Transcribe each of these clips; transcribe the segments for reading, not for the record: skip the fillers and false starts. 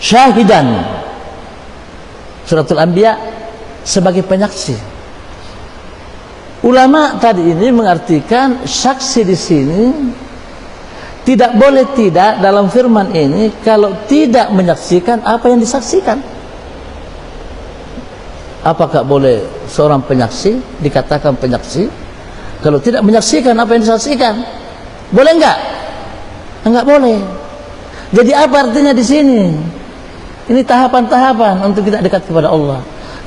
syahidan. Suratul Anbiya sebagai penyaksi. Ulama tadi ini mengartikan saksi di sini tidak boleh tidak dalam firman ini kalau tidak menyaksikan apa yang disaksikan. Apakah boleh seorang penyaksi dikatakan penyaksi kalau tidak menyaksikan apa yang disaksikan? Boleh enggak? Enggak boleh. Jadi apa artinya di sini? Ini tahapan-tahapan untuk kita dekat kepada Allah.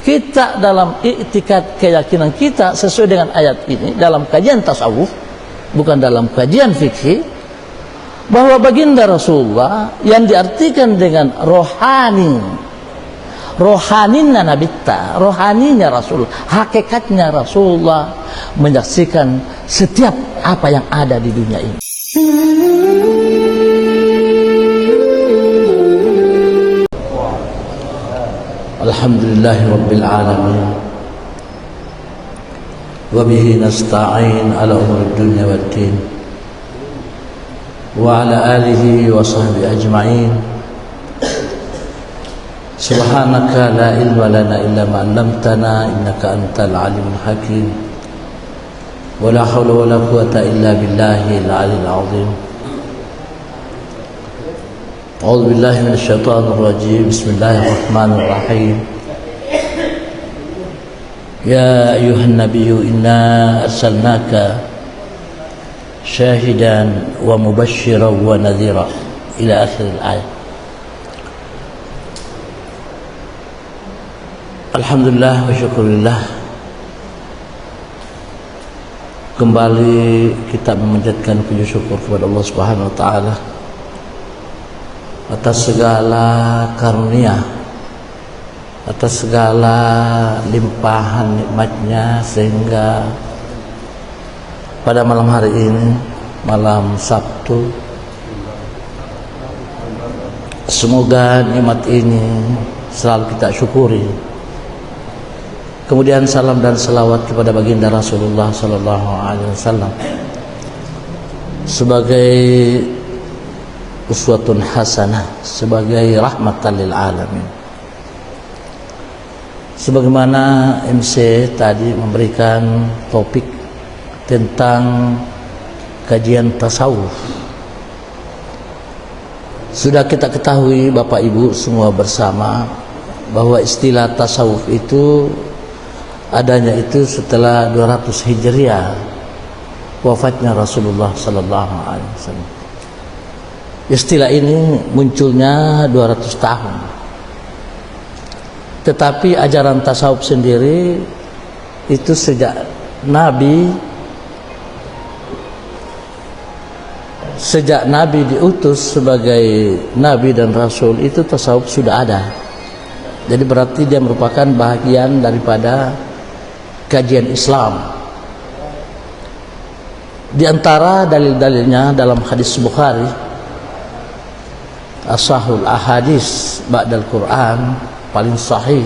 Kita dalam i'tikad keyakinan kita sesuai dengan ayat ini dalam kajian tasawuf, bukan dalam kajian fikih, bahwa baginda Rasulullah yang diartikan dengan rohani, rohaninya Nabi ta, rohaninya Rasul, hakikatnya Rasulullah menyaksikan setiap apa yang ada di dunia ini. Alhamdulillahi Rabbil Alamin Wabihi nasta'in ala umur dunya wad din Wa ala alihi wa sahbihi ajma'in Subhanaka la ilma lana illa ma 'allamtana innaka antal alimul hakim Wa la hawla wa la quwwata illa billahil 'aliyyil 'azim A'udzu billahi minasyaitonir rajim. Bismillahirrahmanirrahim. Ya ayyuhan nabiyyu inna arsalnaka syahidan wa mubasysyiran wa nadhira ila akhir al-ayat. Alhamdulillah wa syukurillah. Kembali kita memanjatkan puji syukur kepada Allah Subhanahu wa taala atas segala karunia, atas segala limpahan nikmatnya, sehingga pada malam hari ini, malam Sabtu, semoga nikmat ini selalu kita syukuri. Kemudian salam dan selawat kepada baginda Rasulullah sallallahu alaihi wasallam sebagai uswatun hasanah, sebagai rahmatan lil alamin. Sebagaimana MC tadi memberikan topik tentang kajian tasawuf, sudah kita ketahui Bapak Ibu semua bersama bahwa istilah tasawuf itu adanya itu setelah 200 Hijriah wafatnya Rasulullah sallallahu alaihi wasallam. Istilah ini munculnya 200 tahun. Tetapi ajaran tasawuf sendiri itu sejak Nabi diutus sebagai Nabi dan Rasul, itu tasawuf sudah ada. Jadi berarti dia merupakan bahagian daripada kajian Islam. Di antara dalil-dalilnya dalam hadis Bukhari, Ashahul ahadis ba'dal Quran, paling sahih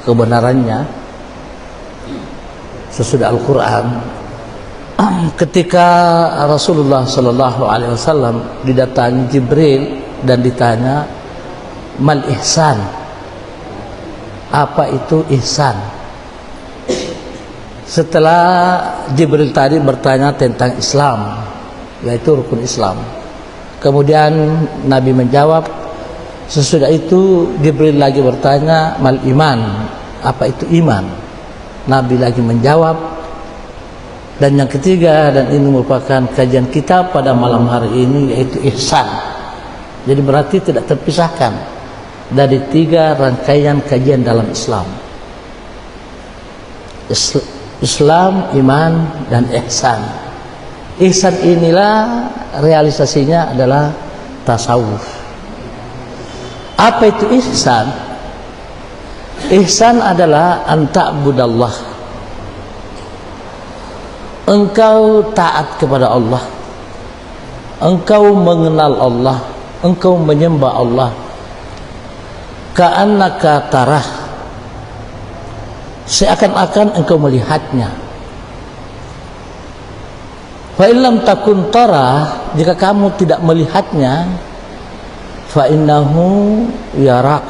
kebenarannya sesudah Al-Quran. Ketika Rasulullah sallallahu alaihi wasallam didatangi Jibril dan ditanya, mal ihsan, apa itu ihsan? Setelah Jibril tadi bertanya tentang Islam, yaitu rukun Islam, kemudian Nabi menjawab. Sesudah itu Jibril lagi bertanya, mal iman, apa itu iman? Nabi lagi menjawab. Dan yang ketiga, dan ini merupakan kajian kita pada malam hari ini, yaitu ihsan. Jadi berarti tidak terpisahkan dari 3 rangkaian kajian dalam Islam: Islam, iman, dan ihsan. Ihsan inilah realisasinya adalah tasawuf. Apa itu ihsan? Ihsan adalah anta'budallah, engkau taat kepada Allah, engkau mengenal Allah, engkau menyembah Allah, ka'annaka tarah, seakan-akan engkau melihatnya. Fa illam takun tarah, jika kamu tidak melihatnya, fa innahu yarak,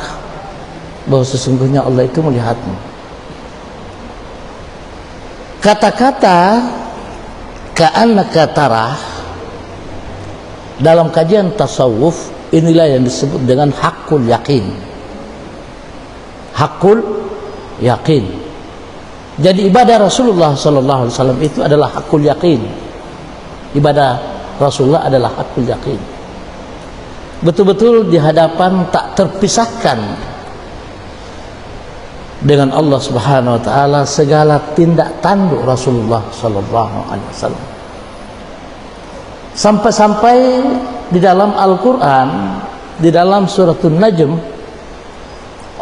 bahwa sesungguhnya Allah itu melihatmu. Kata-kata ka'annaka tarah dalam kajian tasawuf inilah yang disebut dengan hakul yakin. Hakul yakin. Jadi ibadah Rasulullah sallallahu alaihi wasallam itu adalah hakul yakin. Ibadah Rasulullah adalah hakul yakin. Betul-betul di hadapan tak terpisahkan dengan Allah Subhanahu wa taala segala tindak tanduk Rasulullah sallallahu alaihi wasallam. Sampai-sampai di dalam Al-Qur'an, di dalam suratul Najm,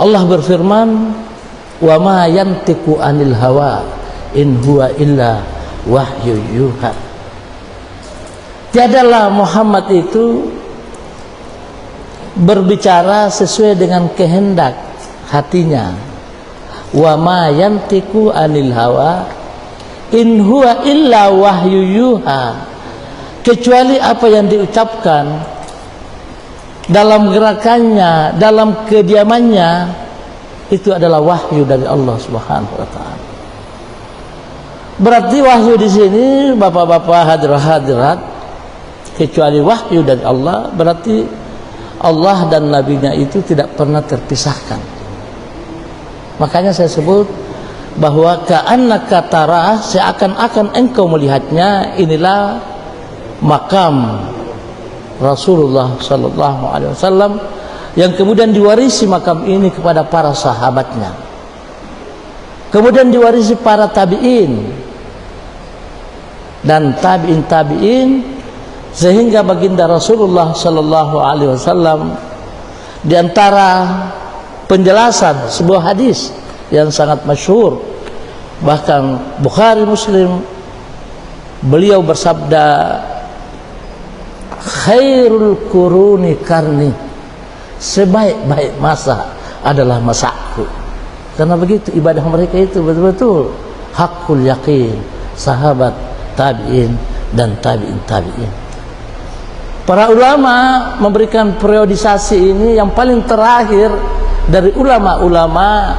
Allah berfirman, "Wa ma yantiqu 'anil hawa in huwa illa wahyu yuha." Tiadalah Muhammad itu berbicara sesuai dengan kehendak hatinya. Wa ma yantiqu 'anil hawa in huwa illa wahyu yuha, kecuali apa yang diucapkan dalam gerakannya, dalam kediamannya, itu adalah wahyu dari Allah Subhanahu wa taala. Berarti wahyu di sini Bapak-bapak hadirat, kecuali wahyu dari Allah, berarti Allah dan nabinya itu tidak pernah terpisahkan. Makanya saya sebut bahwa ka'annaka tarah, seakan-akan engkau melihatnya, inilah makam Rasulullah sallallahu alaihi wasallam yang kemudian diwarisi makam ini kepada para sahabatnya. Kemudian diwarisi para tabi'in dan tabi'in, sehingga baginda Rasulullah sallallahu alaihi wasallam di antara penjelasan sebuah hadis yang sangat masyhur, bahkan Bukhari Muslim, beliau bersabda, khairul quruni karni, sebaik-baik masa adalah masaku. Karena begitu ibadah mereka itu betul-betul hakul yakin, sahabat, tabi'in dan tabi'in. Para ulama memberikan periodisasi ini yang paling terakhir dari ulama-ulama,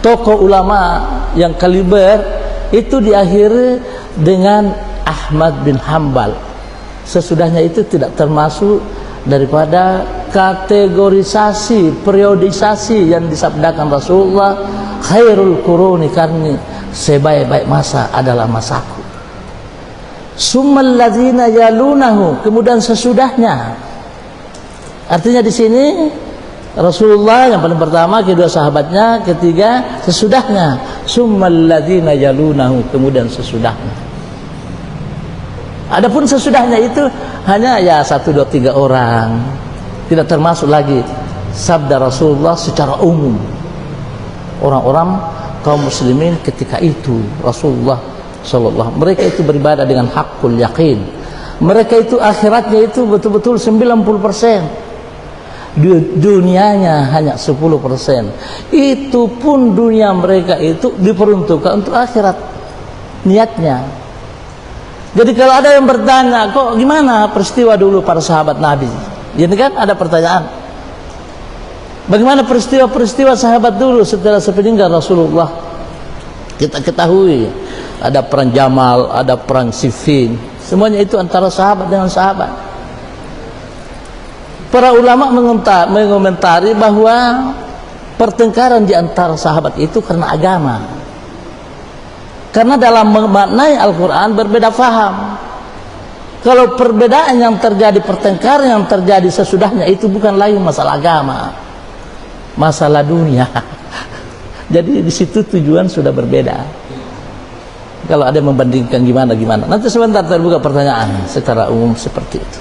tokoh ulama yang kaliber itu diakhiri dengan Ahmad bin Hanbal. Sesudahnya itu tidak termasuk daripada kategorisasi, periodisasi yang disabdakan Rasulullah, khairul quruni karni, sebaik-baik masa adalah masaku. Summal ladzina yalunahu, kemudian sesudahnya. Artinya di sini Rasulullah yang paling pertama, kedua sahabatnya, ketiga sesudahnya. Summal ladzina yalunahu, kemudian sesudahnya. Adapun sesudahnya itu hanya ya 1, 2, 3 orang. Tidak termasuk lagi sabda Rasulullah secara umum. Orang-orang kaum muslimin ketika itu Rasulullah sallallahu, mereka itu beribadah dengan hakul yakin. Mereka itu akhiratnya itu betul-betul 90%. Dunianya hanya 10%. Itu pun dunia mereka itu diperuntukkan untuk akhirat niatnya. Jadi kalau ada yang bertanya, kok gimana peristiwa dulu para sahabat Nabi? Ini kan ada pertanyaan. Bagaimana peristiwa-peristiwa sahabat dulu setelah sepeninggal Rasulullah? Kita ketahui ada perang Jamal, ada perang Siffin. Semuanya itu antara sahabat dengan sahabat. Para ulama mengomentari bahwa pertengkaran di antara sahabat itu karena agama. Karena dalam memaknai Al-Quran berbeda faham. Kalau perbedaan yang terjadi, pertengkaran yang terjadi sesudahnya itu bukan lagi masalah agama, masalah dunia. Jadi di situ tujuan sudah berbeda. Kalau ada yang membandingkan gimana. Nanti sebentar terbuka pertanyaan secara umum seperti itu.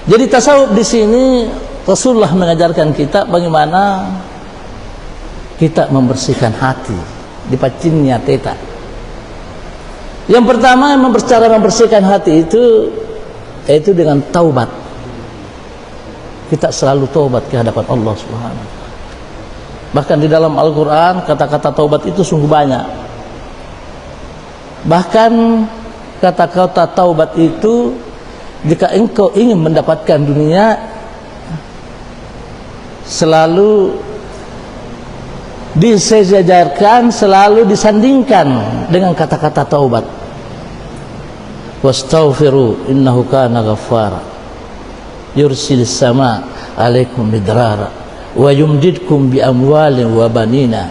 Jadi tasawuf di sini Rasulullah mengajarkan kita bagaimana kita membersihkan hati, dipacinnya teta. Yang pertama cara membersihkan hati itu yaitu dengan taubat. Kita selalu taubat ke hadapan Allah Subhanahu wa taala. Bahkan di dalam Al-Qur'an kata-kata taubat itu sungguh banyak. Bahkan kata-kata taubat itu jika engkau ingin mendapatkan dunia, selalu disejajarkan, selalu disandingkan dengan kata-kata taubat. Wastaghfiru innahu kana ghaffara yursilis sama alaikum midrara wa yumdidkum bi amwalin wa banina.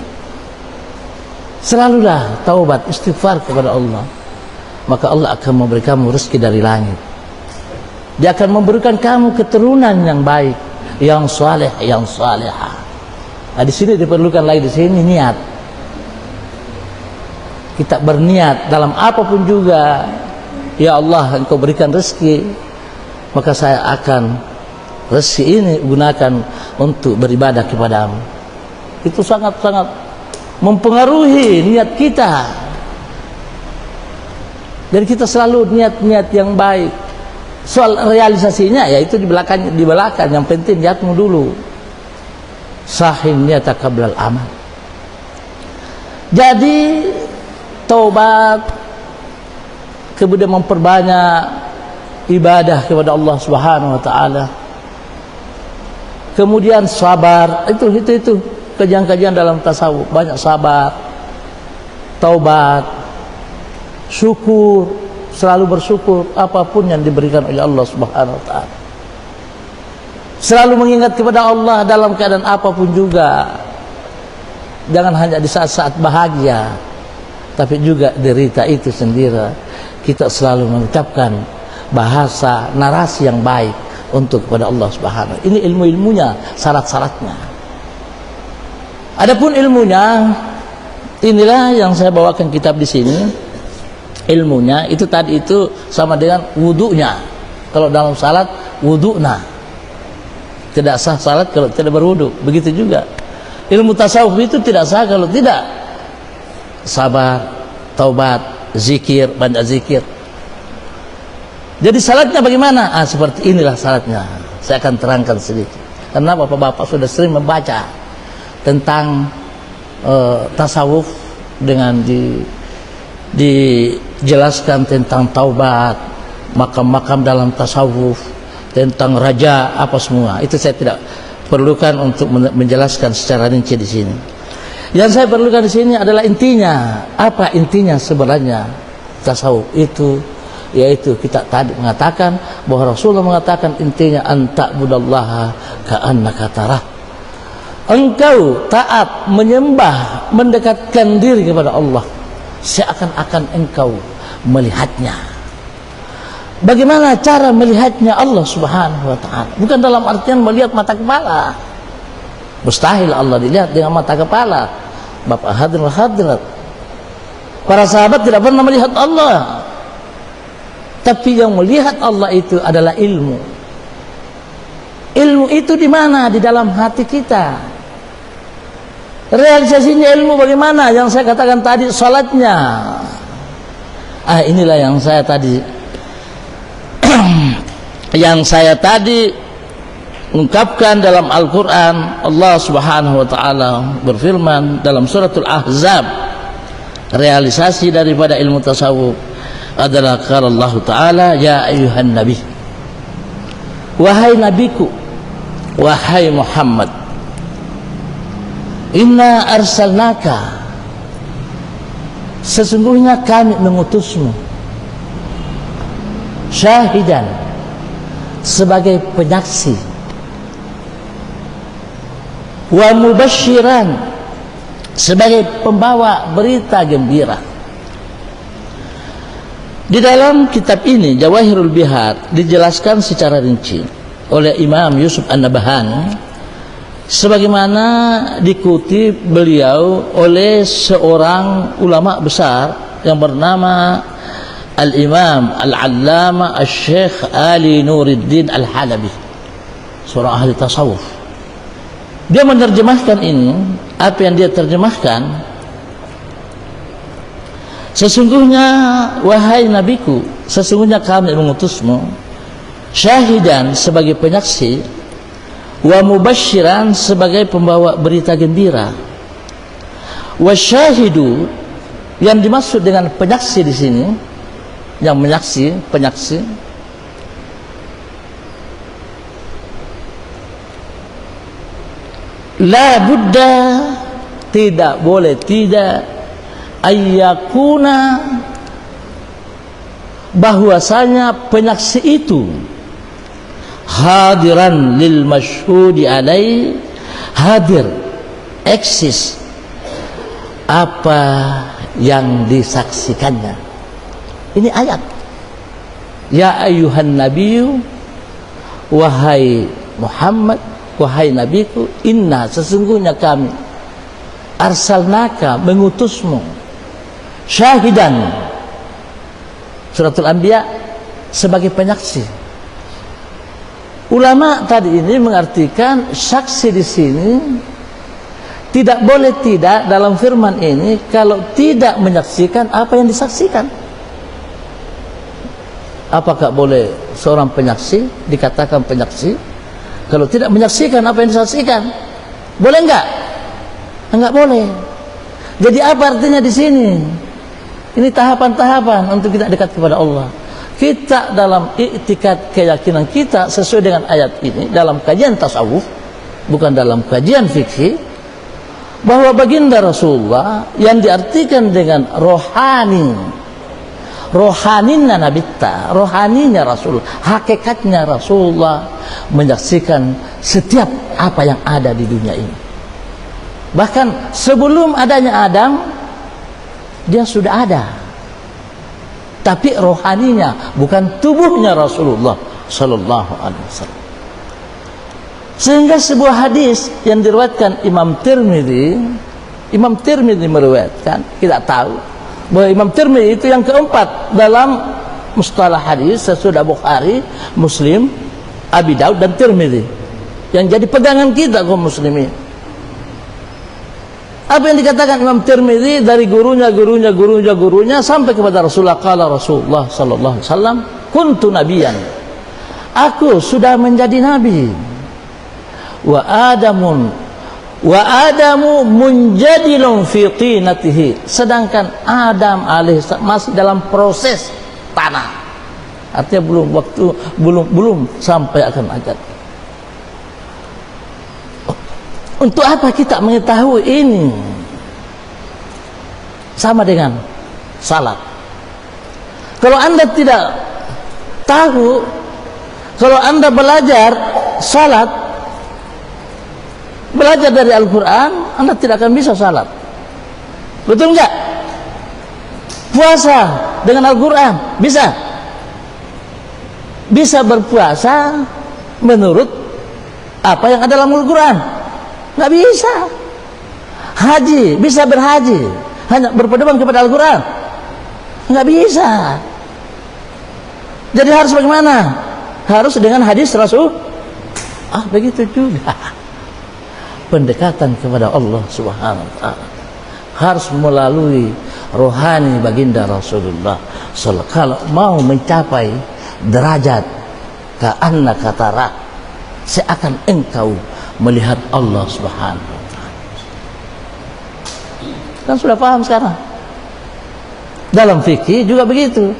Selalulah taubat, istighfar kepada Allah, maka Allah akan memberi kamu rezeki dari langit. Dia akan memberikan kamu keturunan yang baik, yang saleh, yang salihah. Nah, di sini diperlukan lagi, di sini niat. Kita berniat dalam apapun juga, ya Allah, engkau berikan rezeki, maka saya akan rezeki ini gunakan untuk beribadah kepadamu. Itu sangat-sangat mempengaruhi niat kita. Jadi kita selalu niat-niat yang baik. Soal realisasinya ya itu di belakang, yang penting niatmu dulu. Sahin niyataka qablal amal. Jadi taubat, kemudian memperbanyak ibadah kepada Allah Subhanahu wa taala. Kemudian sabar, itu kajian-kajian dalam tasawuf, banyak sabar, taubat, syukur, selalu bersyukur apapun yang diberikan oleh Allah Subhanahu wa taala. Selalu mengingat kepada Allah dalam keadaan apapun juga. Jangan hanya di saat-saat bahagia, tapi juga derita itu sendiri. Kita selalu mengucapkan bahasa, narasi yang baik untuk kepada Allah Subhanahu. Ini ilmu-ilmunya, syarat-syaratnya. Adapun ilmunya, inilah yang saya bawakan kitab di sini. Ilmunya itu tadi itu sama dengan wudunya. Kalau dalam salat wudu'na, tidak sah salat kalau tidak berwudu. Begitu juga ilmu tasawuf itu tidak sah kalau tidak sabar, taubat, zikir, banyak zikir. Jadi salatnya bagaimana? Seperti inilah salatnya. Saya akan terangkan sedikit. Karena bapak-bapak sudah sering membaca tentang tasawuf dengan dijelaskan tentang taubat, makam-makam dalam tasawuf, tentang raja, apa semua. Itu saya tidak perlukan untuk menjelaskan secara rinci di sini. Yang saya perlukan di sini adalah intinya. Apa intinya sebenarnya tasawuf itu? Yaitu kita tadi mengatakan bahwa Rasulullah mengatakan intinya anta'budallaha ka'annaka tarah. Engkau taat, menyembah, mendekatkan diri kepada Allah seakan-akan engkau melihatnya. Bagaimana cara melihatnya Allah Subhanahu wa ta'ala? Bukan dalam artian melihat mata kepala. Mustahil Allah dilihat dengan mata kepala. Bapak hadirat, para sahabat tidak pernah melihat Allah. Tapi yang melihat Allah itu adalah ilmu. Ilmu itu di mana? Di dalam hati kita. Realisasinya ilmu bagaimana? Yang saya katakan tadi, salatnya. Inilah yang saya tadi ungkapkan dalam Al-Quran. Allah Subhanahu wa ta'ala berfirman dalam suratul Ahzab, realisasi daripada ilmu tasawuf adalah qala Allah Ta'ala, ya ayuhan nabi, wahai nabiku, wahai Muhammad, inna arsalnaka, sesungguhnya kami mengutusmu, syahidan, sebagai penyaksi, wa mubasyiran, sebagai pembawa berita gembira. Di dalam kitab ini Jawahirul Bihar dijelaskan secara rinci oleh Imam Yusuf An-Nabhani sebagaimana dikutip beliau oleh seorang ulama besar yang bernama Al-Imam Al-Allama Al-Syekh Ali Nuruddin Al-Halabi, seorang ahli tasawuf. Dia menerjemahkan ini. Apa yang dia terjemahkan, sesungguhnya wahai nabiku, sesungguhnya kami mengutusmu syahidan, sebagai penyaksi, wa mubasyiran, sebagai pembawa berita gembira. Wa syahidu, yang dimaksud dengan penyaksi di sini, yang menyaksi, penyaksi, la budda, tidak boleh tidak, ayyakuna, bahwasanya penyaksi itu hadiran lil masyhudi alai, hadir, eksis apa yang disaksikannya. Ini ayat. Ya ayyuhan nabiyyu, wahai Muhammad, wahai nabiku, inna, sesungguhnya kami, arsalnaka, mengutusmu, syahidan, Suratul Anbiya, sebagai penyaksi. Ulama tadi ini mengartikan saksi di sini tidak boleh tidak dalam firman ini kalau tidak menyaksikan apa yang disaksikan. Apakah boleh seorang penyaksi dikatakan penyaksi kalau tidak menyaksikan apa yang disaksikan? Boleh enggak? Enggak boleh. Jadi apa artinya di sini? Ini tahapan-tahapan untuk kita dekat kepada Allah. Kita dalam i'tikad, keyakinan kita sesuai dengan ayat ini dalam kajian tasawuf, bukan dalam kajian fikih, bahwa baginda Rasulullah yang diartikan dengan rohani, rohaninya Nabi ta, rohaninya Rasul, hakikatnya Rasulullah menyaksikan setiap apa yang ada di dunia ini. Bahkan sebelum adanya Adam, dia sudah ada. Tapi rohaninya, bukan tubuhnya Rasulullah sallallahu alaihi wasallam. Sehingga sebuah hadis yang diriwayatkan Imam Tirmidzi meriwayatkan, kita tahu bahwa Imam Tirmidzi itu yang keempat dalam mustalah hadis sesudah Bukhari, Muslim, Abi Daud dan Tirmidzi, yang jadi pegangan kita kaum muslimin. Apa yang dikatakan Imam Tirmidzi dari gurunya sampai kepada Rasulullah, qala Rasulullah sallallahu alaihi wasallam, kuntu nabiyan, aku sudah menjadi nabi, wa adamu munjadilun fi tinatihi, sedangkan Adam alaihissalam masih dalam proses tanah, artinya belum sampai akan ajal. Untuk apa kita mengetahui ini? Sama dengan salat. Kalau Anda tidak tahu, kalau Anda belajar salat, belajar dari Al-Quran, Anda tidak akan bisa salat. Betul enggak? Puasa dengan Al-Quran bisa? Bisa berpuasa menurut apa yang ada dalam Al-Quran? Nggak bisa. Haji, bisa berhaji hanya berpedoman kepada Al-Quran? Nggak bisa. Jadi harus bagaimana? Harus dengan hadis Rasul. Begitu juga pendekatan kepada Allah Subhanahu wa ta'ala harus melalui rohani baginda Rasulullah sallallahu. Kalau mau mencapai derajat ka'annaka tara, seakan engkau melihat Allah Subhanahu wa ta'ala. Kan sudah paham sekarang. Dalam fikih juga begitu,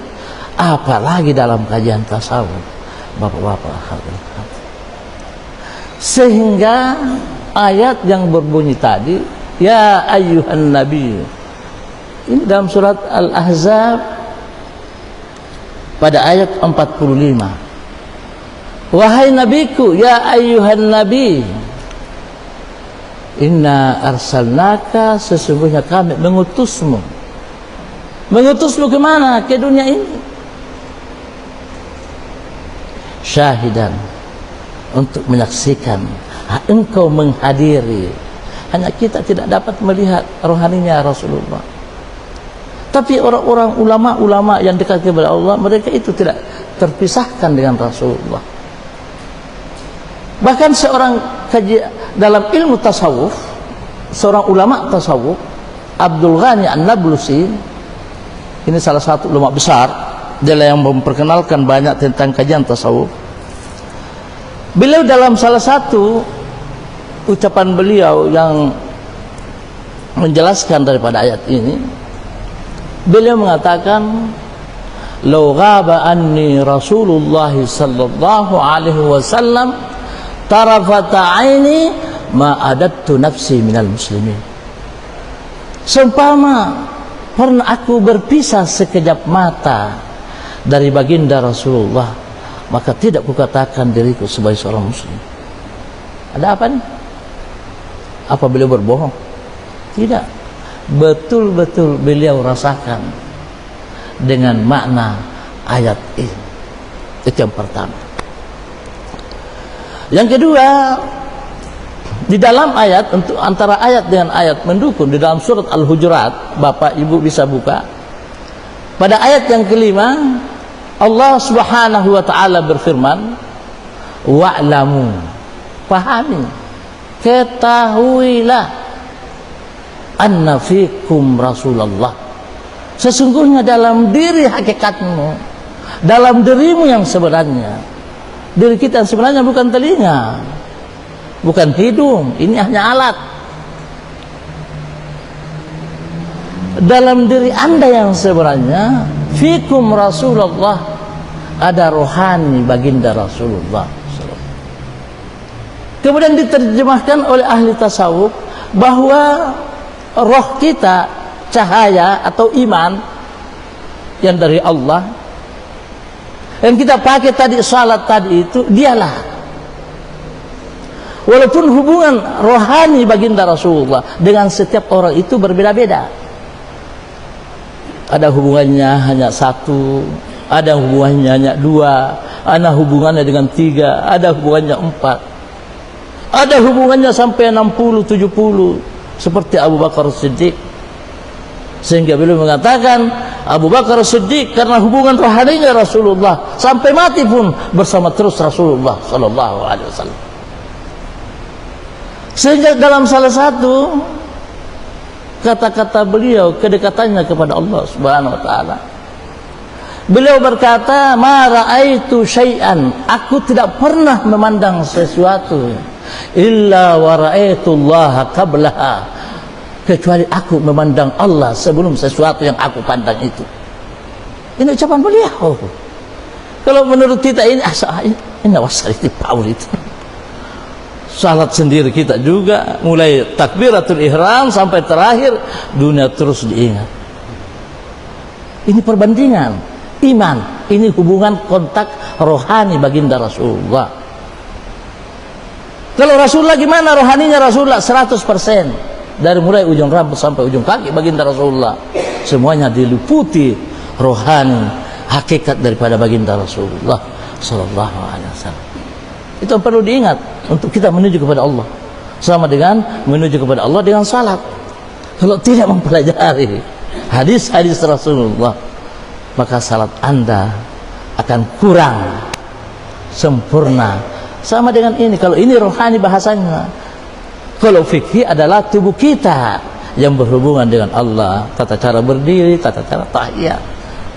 apalagi dalam kajian tasawuf, bapak-bapak. Sehingga ayat yang berbunyi tadi, ya ayyuhan nabi, ini dalam surat Al-Ahzab pada ayat 45. Wahai nabiku, ya ayyuhan nabi, inna arsalnaka, sesungguhnya kami mengutusmu. Mengutusmu kemana? Ke dunia ini. Syahidan, untuk menyaksikan, engkau menghadiri. Hanya kita tidak dapat melihat rohaninya Rasulullah. Tapi orang-orang ulama-ulama yang dekat kepada Allah, mereka itu tidak terpisahkan dengan Rasulullah. Bahkan seorang dalam ilmu tasawuf, seorang ulama tasawuf, Abdul Ghani An-Nablusi, ini salah satu ulama besar, dia yang memperkenalkan banyak tentang kajian tasawuf. Beliau dalam salah satu ucapan beliau yang menjelaskan daripada ayat ini, beliau mengatakan, "Lau ghaba anni Rasulullah sallallahu alaihi wasallam tarafata aini ma adattu nafsi minal muslimin. Seumpama pernah aku berpisah sekejap mata dari baginda Rasulullah, maka tidak kukatakan diriku sebagai seorang muslim. Ada apa nih? Apa beliau berbohong? Tidak. Betul-betul beliau rasakan dengan makna ayat ini. Itu yang pertama. Yang kedua, di dalam ayat, untuk antara ayat dengan ayat mendukung, di dalam surat Al-Hujurat, Bapak Ibu bisa buka. Pada ayat yang kelima, Allah Subhanahu wa taala berfirman, wa'lamu, pahami, ketahuilah, anna fikum Rasulullah, sesungguhnya dalam diri hakikatmu, dalam dirimu yang sebenarnya, diri kita yang sebenarnya bukan telinga, bukan hidung, ini hanya alat. Dalam diri Anda yang sebenarnya, fikum Rasulullah, ada rohani baginda Rasulullah. Kemudian diterjemahkan oleh ahli tasawuf bahwa roh kita, cahaya atau iman yang dari Allah, yang kita pakai tadi, salat tadi itu, dialah. Walaupun hubungan rohani baginda Rasulullah dengan setiap orang itu berbeda-beda. Ada hubungannya hanya satu, ada hubungannya hanya dua, ada hubungannya dengan tiga, ada hubungannya empat, ada hubungannya sampai 60, 70, seperti Abu Bakar Siddiq. Sehingga beliau mengatakan, Abu Bakar Siddiq karena hubungan rohaninya Rasulullah sampai mati pun bersama terus Rasulullah sallallahu alaihi wasallam. Sehingga dalam salah satu kata-kata beliau, kedekatannya kepada Allah Subhanahu wa taala, beliau berkata, ma ra'aitu syai'an, aku tidak pernah memandang sesuatu, illa wa ra'aitullaha qablaha, kecuali aku memandang Allah sebelum sesuatu yang aku pandang itu. Ini ucapan beliau. Kalau menurut kita ini wasal itu Paul itu. Salat sendiri kita juga, mulai takbiratul ihram sampai terakhir, dunia terus diingat. Ini perbandingan iman, ini hubungan kontak rohani baginda Rasulullah. Kalau Rasulullah gimana rohaninya Rasulullah? 100%. Dari mulai ujung rambut sampai ujung kaki baginda Rasulullah, semuanya diliputi rohani, hakikat daripada baginda Rasulullah sallallahu alaihi wasallam. Itu perlu diingat untuk kita menuju kepada Allah, sama dengan menuju kepada Allah dengan salat. Kalau tidak mempelajari hadis-hadis Rasulullah, maka salat Anda akan kurang sempurna. Sama dengan ini, kalau ini rohani bahasanya. Kalau fikih adalah tubuh kita yang berhubungan dengan Allah, tata cara berdiri, tata cara tahiyat,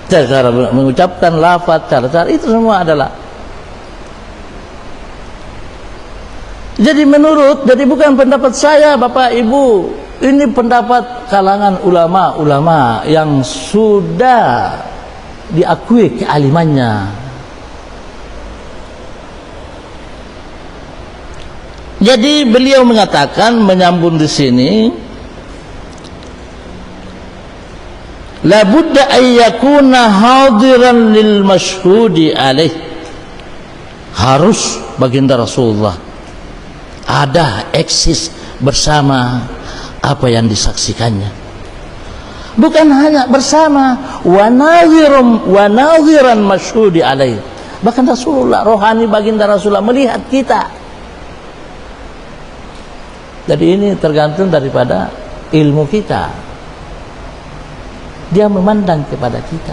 tata cara mengucapkan lafaz, cara-cara itu semua adalah. Jadi bukan pendapat saya Bapak Ibu, ini pendapat kalangan ulama-ulama yang sudah diakui kealimannya. Jadi beliau mengatakan, menyambung di sini, la budda ayyakuna hadiran lil mashhudi alaih, harus baginda Rasulullah ada, eksis bersama apa yang disaksikannya. Bukan hanya bersama, wa nadhiran mashhudi alaih, bahkan Rasulullah, rohani baginda Rasulullah melihat kita. Jadi ini tergantung daripada ilmu kita, dia memandang kepada kita.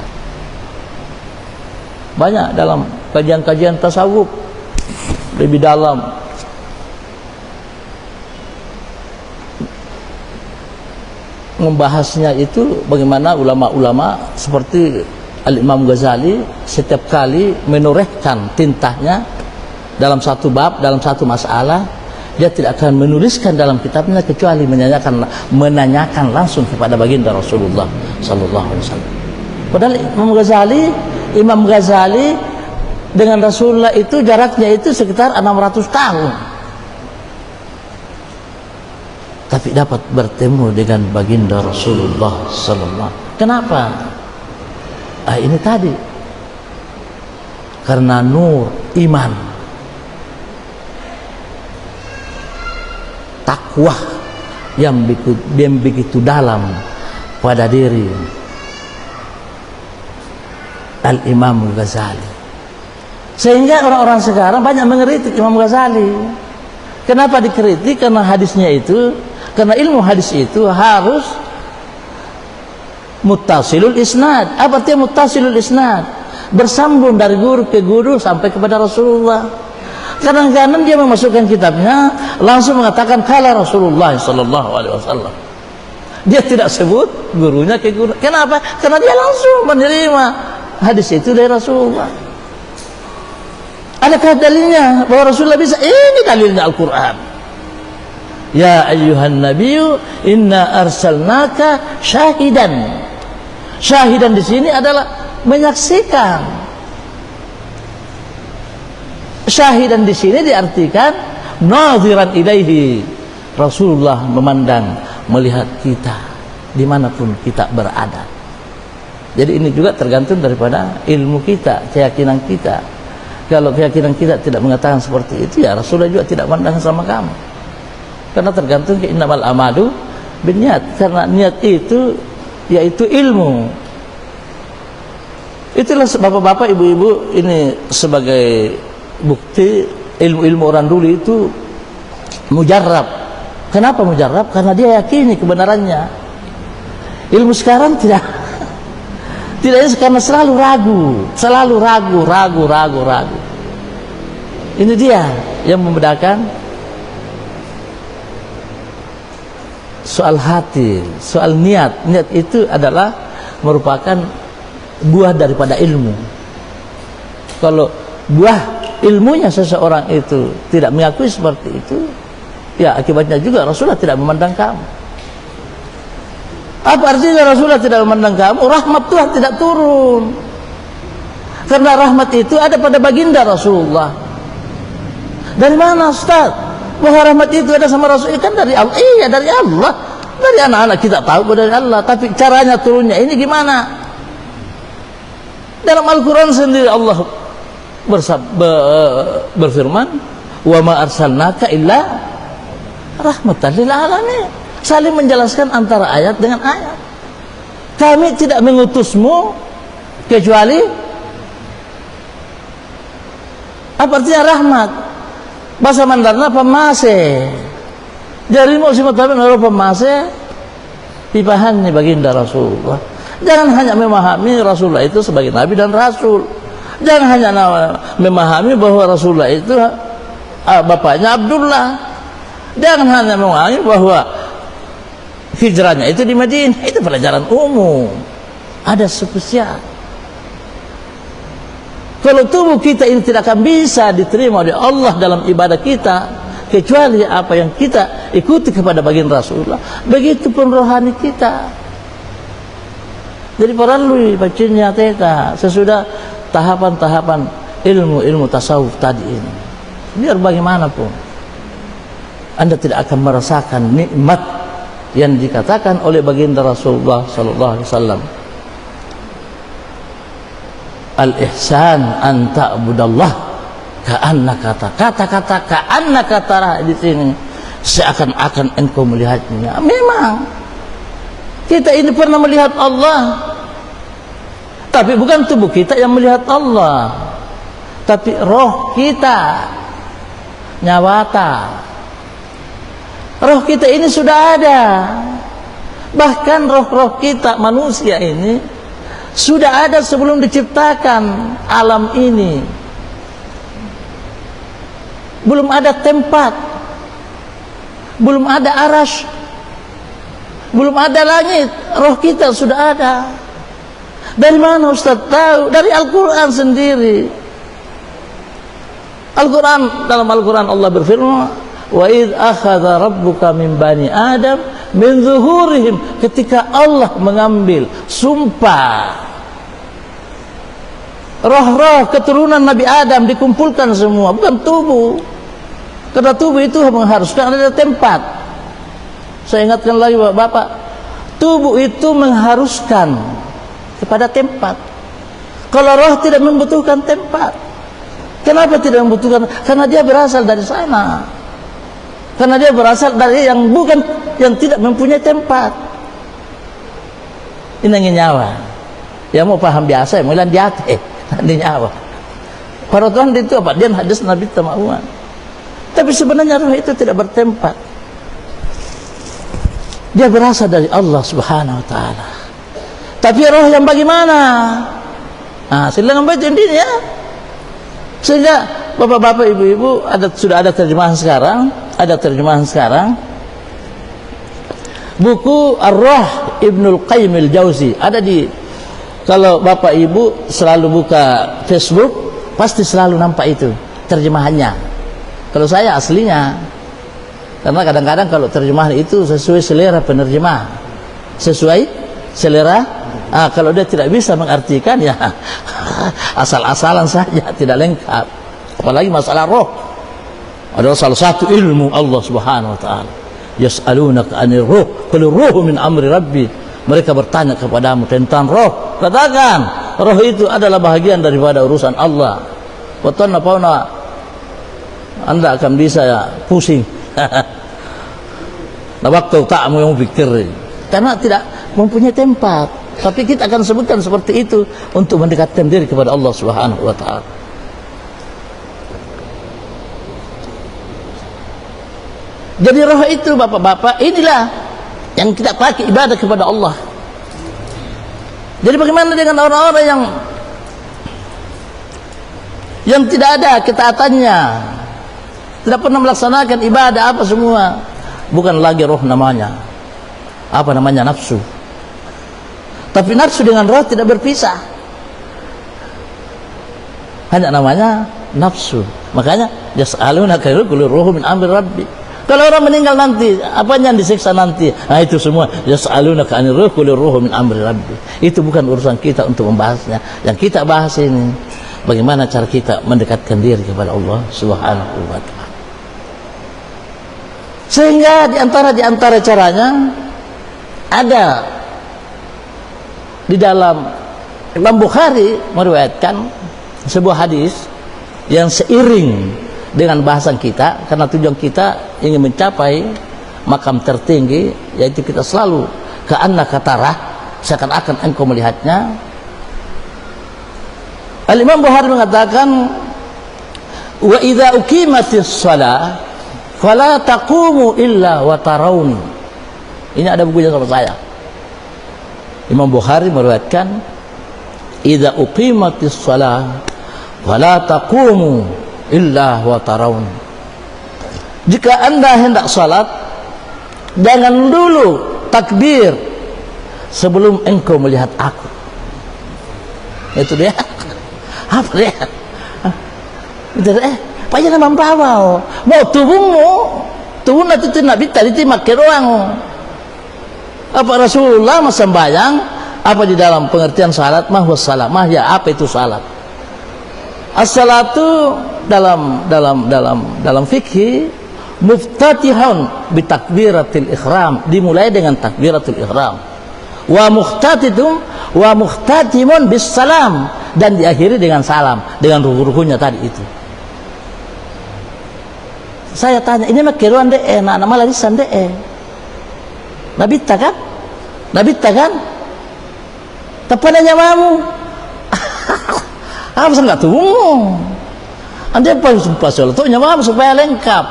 Banyak dalam kajian-kajian tasawuf lebih dalam, membahasnya itu bagaimana ulama-ulama seperti Al-Imam Ghazali setiap kali menorehkan tintanya dalam satu bab, dalam satu masalah, dia tidak akan menuliskan dalam kitabnya kecuali menanyakan langsung kepada baginda Rasulullah sallallahu alaihi wasallam. Padahal Imam Ghazali dengan Rasulullah itu jaraknya itu sekitar 600 tahun. tapi dapat bertemu dengan baginda Rasulullah sallallahu. Kenapa? Ini tadi, karena nur iman, takwa yang begitu dalam pada diri Al-Imam Ghazali, sehingga orang-orang sekarang banyak mengkritik Imam Ghazali. Kenapa dikritik? Karena hadisnya itu, karena ilmu hadis itu harus muttasilul isnad. Apa artinya muttasilul isnad? Bersambung dari guru ke guru sampai kepada Rasulullah. Kadang-kadang dia memasukkan kitabnya langsung mengatakan qala Rasulullah sallallahu alaihi wasallam. Dia tidak sebut gurunya ke guru. Kenapa? Karena dia langsung menerima hadis itu dari Rasulullah. Adakah dalilnya bahwa Rasulullah bisa? Ini dalilnya Al-Quran. Ya ayyuhan nabiyyu inna arsalnaka syahidan. Syahidan di sini adalah menyaksikan. Syahidan di sini diartikan nadhiran ilaihi. Rasulullah memandang, melihat kita dimanapun kita berada. Jadi ini juga tergantung daripada ilmu kita, keyakinan kita. Kalau keyakinan kita tidak mengatakan seperti itu, ya Rasulullah juga tidak memandang sama kamu. Karena tergantung ke innamal amalu binniyat. Karena niat itu yaitu ilmu. Itulah bapak-bapak, ibu-ibu, ini sebagai bukti ilmu-ilmu orang dulu itu mujarrab. Kenapa mujarrab? Karena dia yakini kebenarannya. Ilmu sekarang tidak. Tidak, karena selalu ragu. Ini dia yang membedakan soal hati, soal niat. Niat itu adalah merupakan buah daripada ilmu. Kalau buah ilmunya seseorang itu tidak mengakui seperti itu, ya akibatnya juga Rasulullah tidak memandang kamu. Apa artinya Rasulullah tidak memandang kamu? Rahmat Tuhan tidak turun. Karena rahmat itu ada pada baginda Rasulullah. Dari mana Ustaz? Bahwa rahmat itu ada sama Rasul? Kan dari Allah. Iya, dari Allah. Dari anak-anak kita tahu dari Allah. Tapi caranya turunnya ini gimana? Dalam Al-Quran sendiri Allah berfirman, wa ma arsalnaka illa rahmatan lil alamin. Saling menjelaskan antara ayat dengan ayat. Kami tidak mengutusmu kecuali apa artinya rahmat? Bahasa Mandarna pemase. Jadi mau simatamin orang pemase pipahannya baginda Rasulullah. Jangan hanya memahami Rasulullah itu sebagai nabi dan rasul. Jangan hanya memahami bahwa Rasulullah itu bapaknya Abdullah. Jangan hanya memahami bahwa hijrahnya itu di Madinah. Itu pelajaran umum. Ada spesial. Kalau tubuh kita ini tidak akan bisa diterima oleh Allah dalam ibadah kita kecuali apa yang kita ikuti kepada baginda Rasulullah. Begitupun rohani kita. Jadi perlu bacanya teta sesudah tahapan-tahapan ilmu tasawuf tadi ini. Biar bagaimanapun Anda tidak akan merasakan nikmat yang dikatakan oleh baginda Rasulullah sallallahu alaihi wasallam. Al-ihsan an ta'budallah ka'annaka kata-kata ka'annaka tarah di sini seakan-akan engkau melihatnya. Memang kita ini pernah melihat Allah, tapi bukan tubuh kita yang melihat Allah, tapi roh kita, nyawata. Roh kita ini sudah ada. Bahkan roh-roh kita manusia ini sudah ada sebelum diciptakan alam ini. Belum ada tempat, belum ada arasy, belum ada langit, roh kita sudah ada. Dari mana Ustaz tahu? Dari Al-Quran sendiri. Dalam Al-Quran Allah berfirman, wa idh akhadha rabbuka min bani Adam min zuhurihim, ketika Allah mengambil sumpah roh-roh keturunan Nabi Adam dikumpulkan semua, bukan tubuh. Karena tubuh itu mengharuskan ada tempat. Saya ingatkan lagi Bapak, tubuh itu mengharuskan kepada tempat. Kalau roh tidak membutuhkan tempat. Kenapa tidak membutuhkan? Karena dia berasal dari sana. Karena dia berasal dari yang bukan, yang tidak mempunyai tempat. Ini nyawa. Ya mau paham biasa, mau bilang di hati, di nyawa. Para Tuhan itu apa? Dia hadis Nabi Muhammad. Tapi sebenarnya roh itu tidak bertempat. Dia berasal dari Allah Subhanahu wa taala. Tapi roh yang bagaimana? Nah, silakan baca ini ya. Sehingga bapak-bapak, ibu-ibu, sudah ada terjemahan sekarang. Buku Ar-Ruh Ibnul Qayyim Al-Jauzi ada di, kalau bapak ibu selalu buka Facebook pasti selalu nampak itu terjemahannya. Kalau saya aslinya, karena kadang-kadang kalau terjemahan itu sesuai selera penerjemah, sesuai selera. Kalau dia tidak bisa mengartikan, ya asal-asalan saja, tidak lengkap. Apalagi masalah roh adalah salah satu ilmu Allah Subhanahu wa taala. Yas'alunaka 'anir ruh, qul ruhu min amri rabbi. Mereka bertanya kepadamu tentang roh. Katakan, roh itu adalah bahagian daripada urusan Allah. Watonna pauna Anda akan bisa ya, pusing. Nah, waktu tak mau pikir karena tidak mempunyai tempat. Tapi kita akan sebutkan seperti itu untuk mendekatkan diri kepada Allah Subhanahu wa taala. Jadi roh itu bapak-bapak, inilah yang kita pakai ibadah kepada Allah. Jadi bagaimana dengan orang-orang yang tidak ada ketaatannya, tidak pernah melaksanakan ibadah apa semua, bukan lagi roh namanya. Apa namanya? Nafsu. Tapi nafsu dengan roh tidak berpisah, hanya namanya nafsu. Makanya yas'alunaka qul ruhu min amri rabbi. Kalau orang meninggal nanti, apa yang disiksa nanti? Nah, itu semua yas'alunaka 'anir ruh qul ruhu min amri rabbi. Itu bukan urusan kita untuk membahasnya. Yang kita bahas ini bagaimana cara kita mendekatkan diri kepada Allah Subhanahu wa taala. Sehingga di antara caranya ada di dalam Imam Bukhari meriwayatkan sebuah hadis yang seiring dengan bahasan kita, karena tujuan kita ingin mencapai makam tertinggi, yaitu kita selalu ka'annaka tarah, seakan-akan engkau melihatnya. Al-Imam Bukhari mengatakan, wa idza uqimatis shalah fala taqumu illa wa tarawni. Ini ada bukunya sama saya. Imam Bukhari meriwayatkan, idza uqimatis shalah fala taqumu illa wa tarawni. Jika Anda hendak salat, jangan dulu takbir sebelum engkau melihat aku. Itu dia. Apa dia? Itu payah membawa. Mau tubuhmu nanti tidak bisa ditimak keruang. Apa Rasulullah sembahyang, apa di dalam pengertian salat, mahwa salat, ya apa itu salat? As-salatu dalam fikih muftatihun bi takbiratil ihram, dimulai dengan takbiratul ihram. Wa muhtatimun bis salam, dan diakhiri dengan salam, dengan ruku-rukunya tadi itu. Saya tanya, ini mah keruan deh, anak malah lisan deh. Nabi kan? Tepat nyawamu. Apa enggak tunggu? Anda pas itu nyawamu supaya lengkap.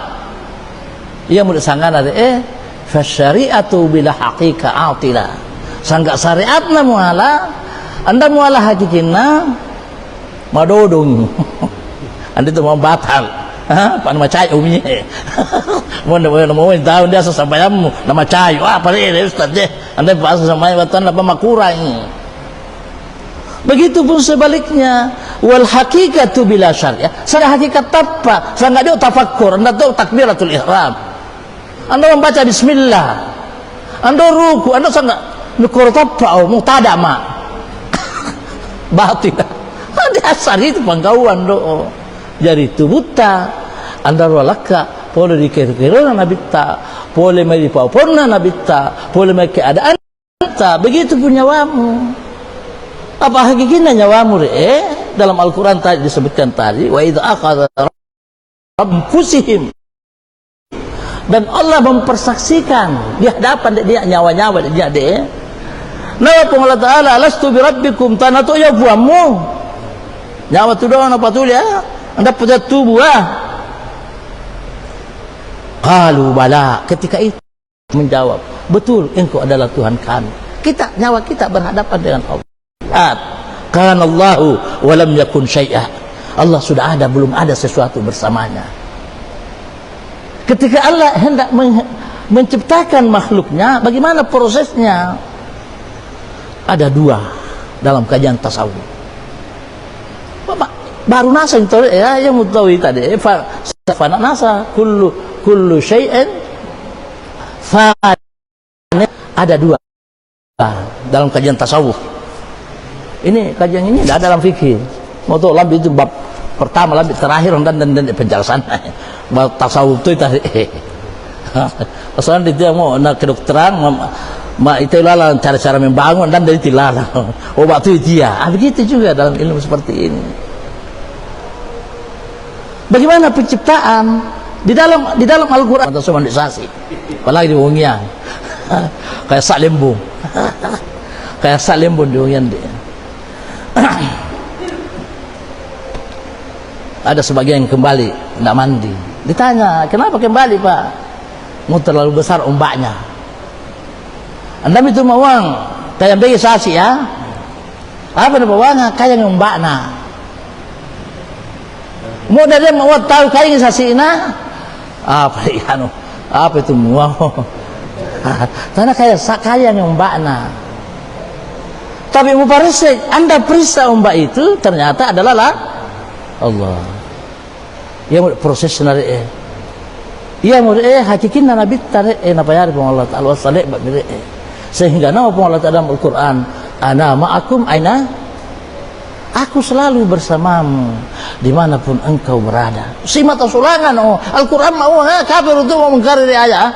Ia mudah sangat ada fasyari'atu bila haqiqa atila. Sangga syariatna muala, Anda muala hakikina madodong. Anda itu mau batal. Pak nama cayo umnya. Mau tahu dia sesampayamu nama cayo. Apa ini Ustaz deh? Anda bahasa sama watan apa makurang. Begitupun sebaliknya, wal haqiqatu bila syariah. Saya hakikat apa? Saya enggak ada tafakkur, Anda tahu takbiratul ihram. Anda membaca bismillah. Anda ruku, Anda sangat nukur apa? Muqtada ma. Batin. Ada asal itu penggauan doa. Jadi itu buta Anda walaka boleh dikira-kira Nabi tak boleh mai pauponna nabitta, boleh mai keadaan ta, begitu pun nyawamu. Apa hakikatnya nyawamu dalam Al-Quran tadi disebutkan tadi, wa idza akhadha rabbuhum, dan Allah mempersaksikan di hadapan dia nyawa-nyawa dia Nawa pun Allah Ta'ala, alastu bi rabbikum, tanah tu ya buamu nyawa tu doang apa tu ya anda punya tubuh qalu bala, ketika itu menjawab, betul engkau adalah Tuhan kami. Kita, nyawa kita berhadapan dengan Allah. Kana Allahu wa lam yakun syai'a, Allah sudah ada, belum ada sesuatu bersamanya. Ketika Allah hendak menciptakan makhluknya, bagaimana prosesnya? Ada dua dalam kajian tasawuf. Baru nasa itu ya, yang mutawi tadi fana nasa kullu syai'in fana. Ada dua dalam kajian tasawuf. Ini kajian ini tidak ada dalam fikih. Mau tahu lebih itu bab pertama, lebih terakhir dan penjelasan bab tasawuf itu tadi. Soalnya dia mau nak kedokteran, itu lalang cara-cara membangun dan dari tilalang. Obat itu dia. Begitu juga dalam ilmu seperti ini. Bagaimana penciptaan di dalam Al-Quran atau semandisasi, apalagi di Wongian, kayak sak lembung, kayak sak lembung di Wongian dia. Ada sebagian yang kembali tidak mandi. Ditanya, kenapa kembali Pak? Mau terlalu besar ombaknya. Anda itu mawang kayak bagi sasi ya. Apa nih bawangnya kayak ombakna. Mau dari mau tahu kayak sasi ina? Apa ikan? Apa itu mau? Karena kayak ombakna. Tapi mau periksa, Anda periksa ombak itu ternyata adalah Allah. Ya proses nari iya mau hakikinna nabi tarik napa yari pun Allah Ta'ala wasalik bak mirek sehingga nama pun Allah Ta'ala dalam Al-Quran, ana ma'akum aina, aku selalu bersamamu dimanapun engkau berada. Simat sulangan Al-Quran mau kafir untuk mengkari ayat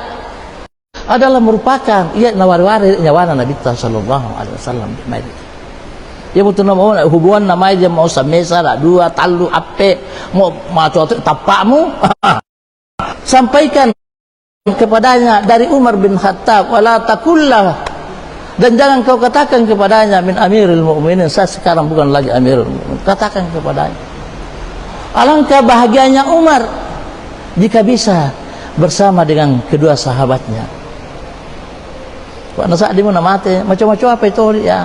adalah merupakan ia nawari-wari nyawana Nabi sallallahu alaihi wasallam. Ya betul nama hubungan namanya mau samesa lah dua talu ape mau macam tapakmu sampaikan kepadanya dari Umar bin Khattab, wala takullah, dan jangan kau katakan kepadanya min amirul mu'minin, saya sekarang bukan lagi amirul mu'minin, katakan kepadanya. Alangkah bahagianya Umar jika bisa bersama dengan kedua sahabatnya. Pada saat dia mana mati macam-macam apa itu ya.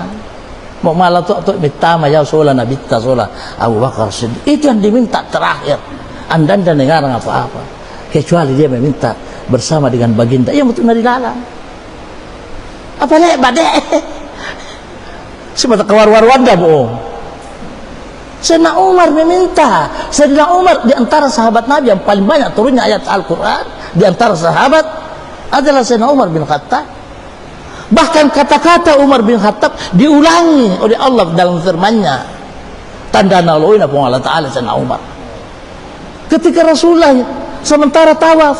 Mau malah tu mitama ya sola Nabi ta sola Abu Bakar Siddiq, itu yang diminta terakhir. Anda dengar apa-apa kecuali dia meminta bersama dengan baginda yang betul dari dalam. Apa lek badek sebab kawar-war wanda bohong. Sayyidina Umar meminta, Sayyidina Umar di antara sahabat Nabi yang paling banyak turunnya ayat Al-Quran di antara sahabat adalah Sayyidina Umar bin Khattab. Bahkan kata-kata Umar bin Khattab diulangi oleh Allah dalam firman-Nya. Tanda nalauina pun Allah Ta'ala Sayyidina Umar. Ketika Rasulullah sementara tawaf,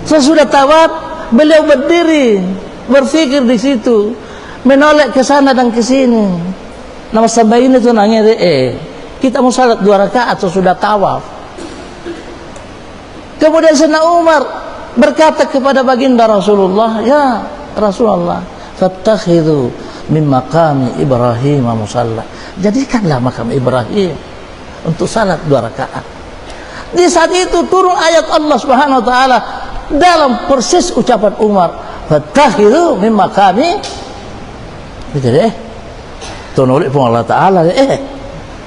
sesudah tawaf beliau berdiri berfikir di situ, menoleh ke sana dan ke sini. Nama sampai ini tuh nangis kita mau salat 2 rakaat sesudah tawaf. Kemudian Sayyidina Umar berkata kepada baginda Rasulullah, ya Rasulullah, fattakhidhu min maqami Ibrahim musalla, jadikanlah makam Ibrahim untuk salat 2 rakaat. Di saat itu turun ayat Allah Subhanahu wa taala dalam persis ucapan Umar, fattakhidhu min maqami. Betul tonolek pun Allah Ta'ala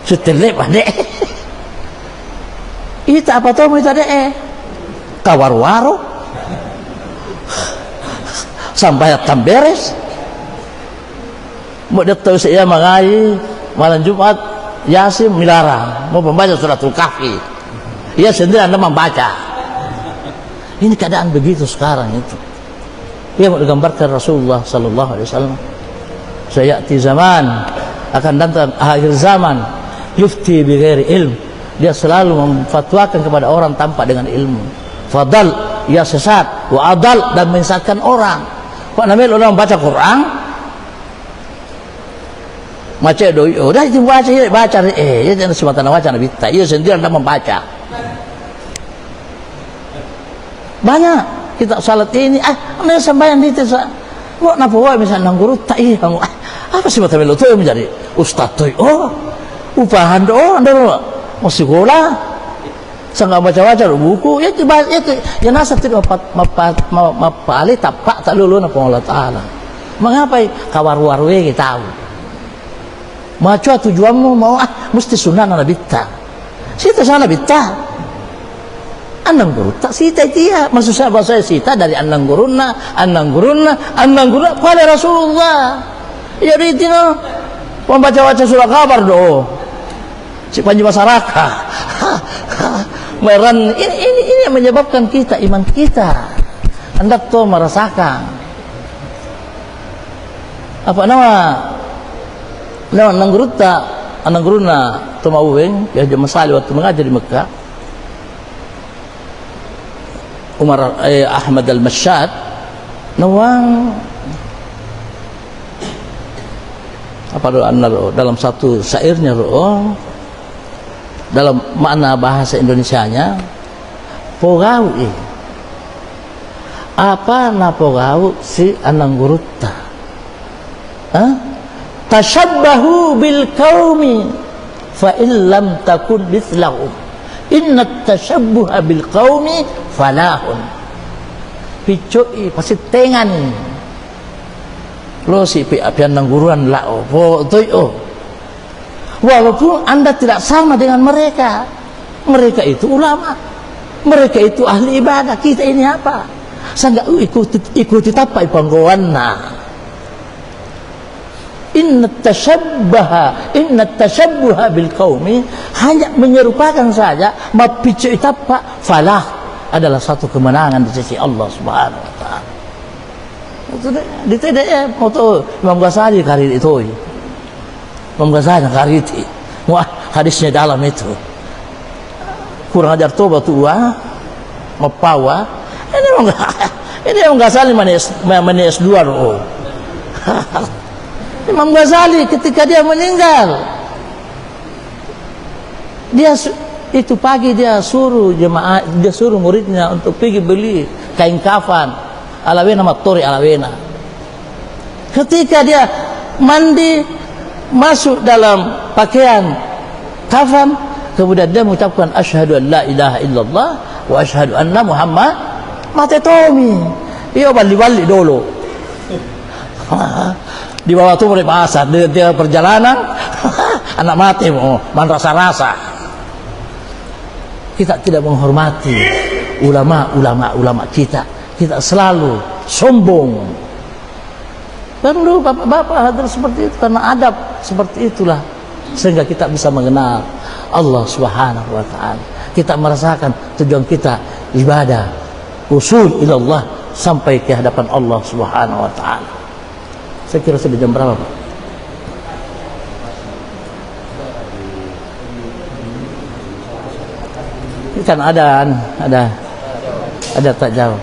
setelep ada itu apa tahu itu ada kawar-waro sampai tam beres mau datang saya mengaji malam Jumat Yasin milarang mau membaca suratul Kahfi, ia sendiri Anda membaca. Ini keadaan begitu sekarang itu. Ia mau digambarkan Rasulullah sallallahu alaihi wasallam, sayati zaman, akan datang akhir zaman, yufti bighairi ilm, dia selalu memfatwakan kepada orang tanpa dengan ilmu. Fadal, ia sesat. wa adal, dan menyesatkan orang. Kok namanya orang baca Quran baca doi, udah itu baca jangan semata baca nabi tak, ia sendiri anda membaca. Banyak kita salat ini anda sembahyang di itu kok napa wae misalnya nang guru tak iya apa sih mata melo tuh menjadi ustaz tuh upahan doa anda masih sekolah sangat baca buku itu yang nasa tidak mapali tapak tak lulu napa Allah Taala. Mengapa kawar-warwe kita tahu macu tujuanmu mau mesti sunnah nabi ta sita sana bitta anang guru tak sita dia maksud saya bahasa sita dari anang guruna pada Rasulullah ya ritino membaca surah kabar do si panji masyarakat meran ini yang menyebabkan kita iman kita hendak tuh merasakan apa nama anang guruna tumaweng ya masali waktu mengajar di Mekah Umar Ahmad Al-Mashad nawang apa dalam satu syairnya dalam makna bahasa Indonesianya pogau apa na pogau si anang gurutta tashabbahu bil qaumi fa in lam takun mithlahum inna tashabbuha bil qaumi falahun picoi pasti tengan lo si pian nang guruan la walaupun anda tidak sama dengan mereka itu ulama, mereka itu ahli ibadah, kita ini apa sangga ikuti tapai panggoanna. Inna tashabbuha bil qaumi hanya menyerupakan saja mapicu itapa falah adalah satu kemenangan di sisi Allah Subhanahu wa taala. Itu di TDM foto Imam Ghazali kali itu. Imam Ghazali kali itu. Wah, hadisnya dalam itu. Kurang ajar tobat tua mapawa. Ini Imam Ghazali mana S2 loh. Imam Ghazali ketika dia meninggal dia itu pagi dia suruh jemaah, dia suruh muridnya untuk pergi beli kain kafan alawena matori alawena. Ketika dia mandi masuk dalam pakaian kafan kemudian dia mengucapkan asyhadu an la ilaha illallah wa asyhadu anna Muhammad mate tomi iyo bali-bali dulu di bawah tuh mulai bahasa dia perjalanan anak mati man rasa-rasa. Kita tidak menghormati ulama kita selalu sombong. Perlu bapak-bapak hadir seperti itu karena adab seperti itulah sehingga kita bisa mengenal Allah Subhanahu wa taala. Kita merasakan tujuan kita ibadah usul ilallah sampai ke hadapan Allah Subhanahu wa taala. Saya kira sudah jam berapa, Pak? Ini kan ada tak jauh.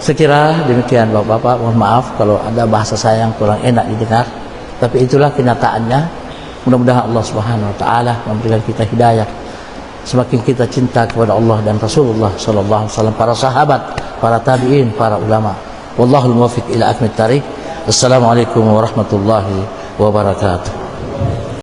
Sekira demikian Bapak-bapak, mohon maaf kalau ada bahasa saya yang kurang enak didengar, tapi itulah kenyataannya. Mudah-mudahan Allah Subhanahu wa taala memberikan kita hidayah. Semakin kita cinta kepada Allah dan Rasulullah sallallahu alaihi wasallam, para sahabat, para tabi'in, para ulama. Wallahul muwaffiq ila aqwamit thariq. Assalamualaikum warahmatullahi wabarakatuh.